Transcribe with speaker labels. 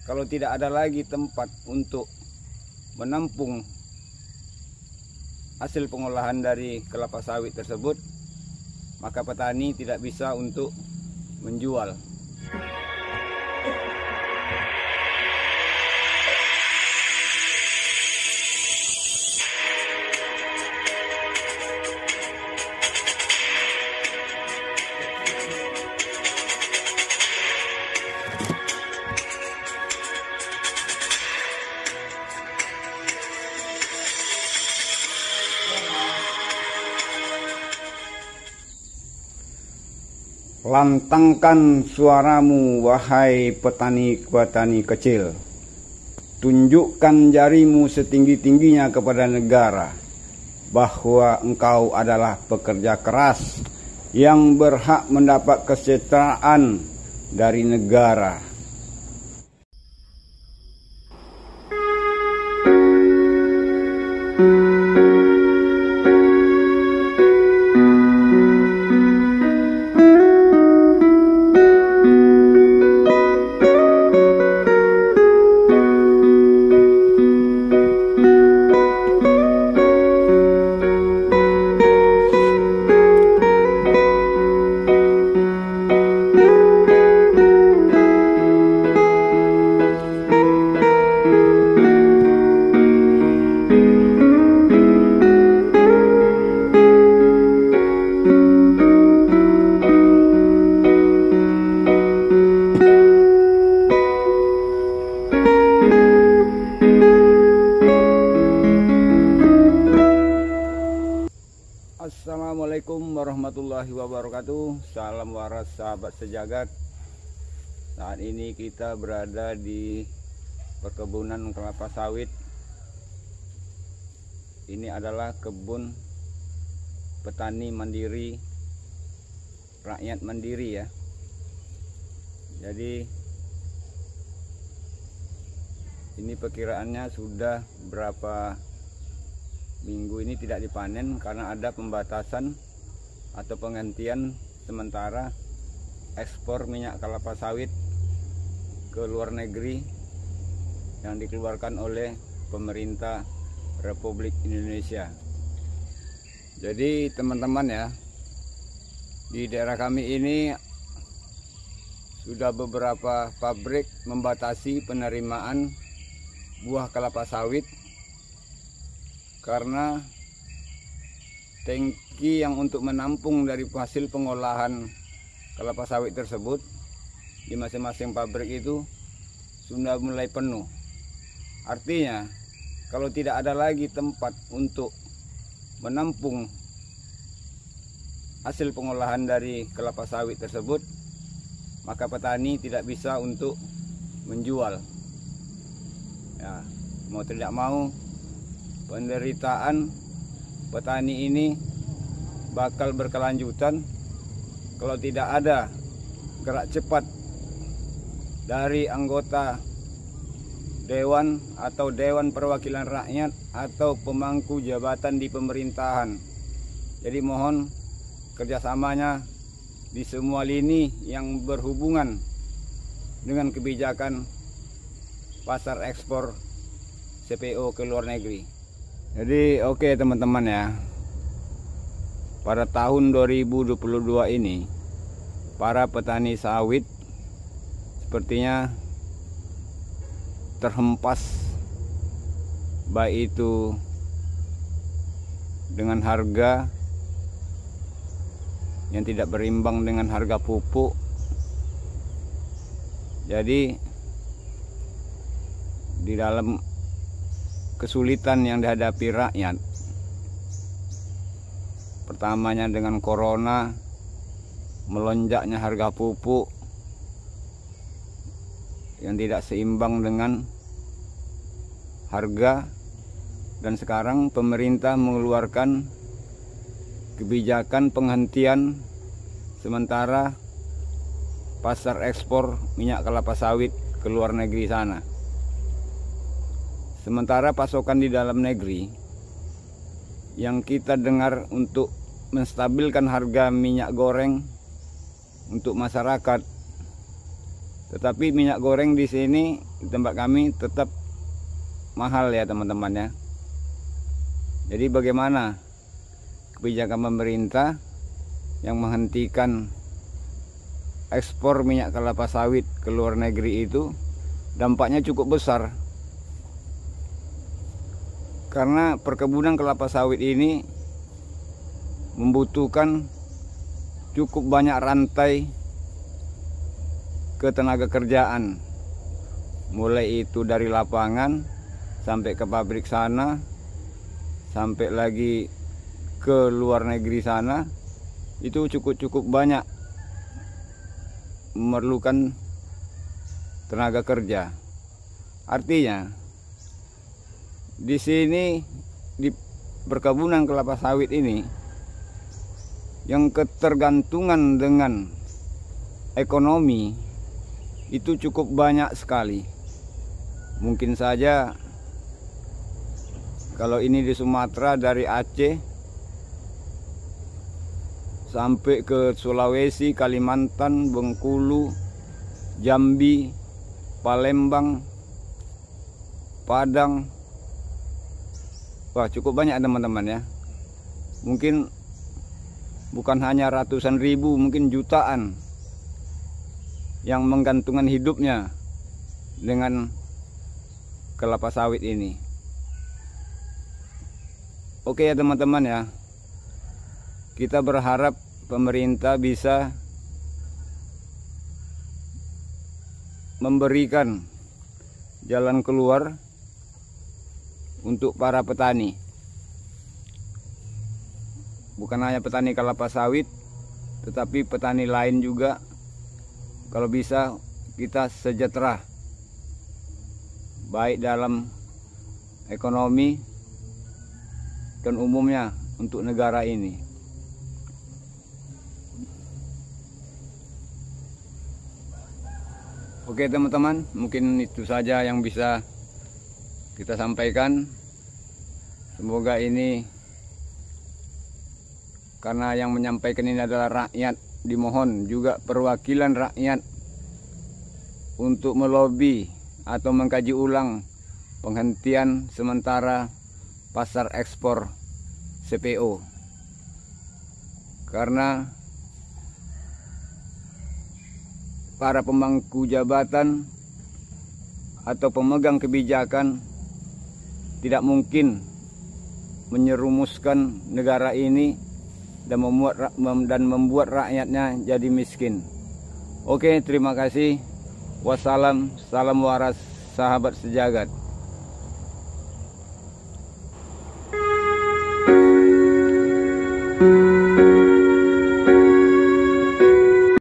Speaker 1: kalau tidak ada lagi tempat untuk menampung hasil pengolahan dari kelapa sawit tersebut, maka petani tidak bisa untuk menjual. Lantangkan suaramu, wahai petani-petani kecil. Tunjukkan jarimu setinggi-tingginya kepada negara bahwa engkau adalah pekerja keras yang berhak mendapat kesejahteraan dari negara. Assalamualaikum warahmatullahi wabarakatuh. Salam waras sahabat sejagat. Saat ini kita berada di perkebunan kelapa sawit. Ini adalah kebun petani mandiri, rakyat mandiri ya. Jadi ini perkiraannya sudah berapa minggu ini tidak dipanen karena ada pembatasan atau penghentian sementara ekspor minyak kelapa sawit ke luar negeri yang dikeluarkan oleh pemerintah Republik Indonesia. Jadi teman-teman ya, di daerah kami ini sudah beberapa pabrik membatasi penerimaan buah kelapa sawit karena tangki yang untuk menampung dari hasil pengolahan kelapa sawit tersebut di masing-masing pabrik itu sudah mulai penuh. Artinya kalau tidak ada lagi tempat untuk menampung hasil pengolahan dari kelapa sawit tersebut, maka petani tidak bisa untuk menjual. Ya, mau tidak mau penderitaan petani ini bakal berkelanjutan kalau tidak ada gerak cepat dari anggota dewan atau dewan perwakilan rakyat atau pemangku jabatan di pemerintahan. Jadi mohon kerjasamanya di semua lini yang berhubungan dengan kebijakan pasar ekspor CPO ke luar negeri. Jadi oke teman-teman ya, pada tahun 2022 ini para petani sawit sepertinya terhempas, baik itu dengan harga yang tidak berimbang dengan harga pupuk. Jadi di dalam kesulitan yang dihadapi rakyat, pertamanya dengan corona, melonjaknya harga pupuk yang tidak seimbang dengan harga, dan sekarang pemerintah mengeluarkan kebijakan penghentian sementara pasar ekspor minyak kelapa sawit ke luar negeri sana. Sementara pasokan di dalam negeri yang kita dengar untuk menstabilkan harga minyak goreng untuk masyarakat, tetapi minyak goreng di sini di tempat kami tetap mahal ya teman-teman ya. Jadi bagaimana kebijakan pemerintah yang menghentikan ekspor minyak kelapa sawit ke luar negeri itu dampaknya cukup besar. Karena perkebunan kelapa sawit ini membutuhkan cukup banyak rantai ketenaga kerjaan. Mulai itu dari lapangan sampai ke pabrik sana, sampai lagi ke luar negeri sana, itu cukup banyak memerlukan tenaga kerja. Artinya di sini di perkebunan kelapa sawit ini yang ketergantungan dengan ekonomi itu cukup banyak sekali. Mungkin saja kalau ini di Sumatera dari Aceh sampai ke Sulawesi, Kalimantan, Bengkulu, Jambi, Palembang, Padang. Wah, cukup banyak teman-teman ya. Mungkin bukan hanya ratusan ribu, mungkin jutaan yang menggantungkan hidupnya dengan kelapa sawit ini. Oke ya teman-teman ya, kita berharap pemerintah bisa memberikan jalan keluar untuk para petani. Bukan hanya petani kelapa sawit, tetapi petani lain juga. Kalau bisa kita sejahtera, baik dalam ekonomi dan umumnya untuk negara ini. Oke teman-teman, mungkin itu saja yang bisa kita sampaikan. Semoga ini, karena yang menyampaikan ini adalah rakyat, dimohon juga perwakilan rakyat untuk melobi atau mengkaji ulang penghentian sementara pasar ekspor CPO. Karena para pemangku jabatan atau pemegang kebijakan tidak mungkin menyerumuskan negara ini dan membuat rakyatnya jadi miskin. Oke, terima kasih. Wassalam, salam waras, sahabat sejagat.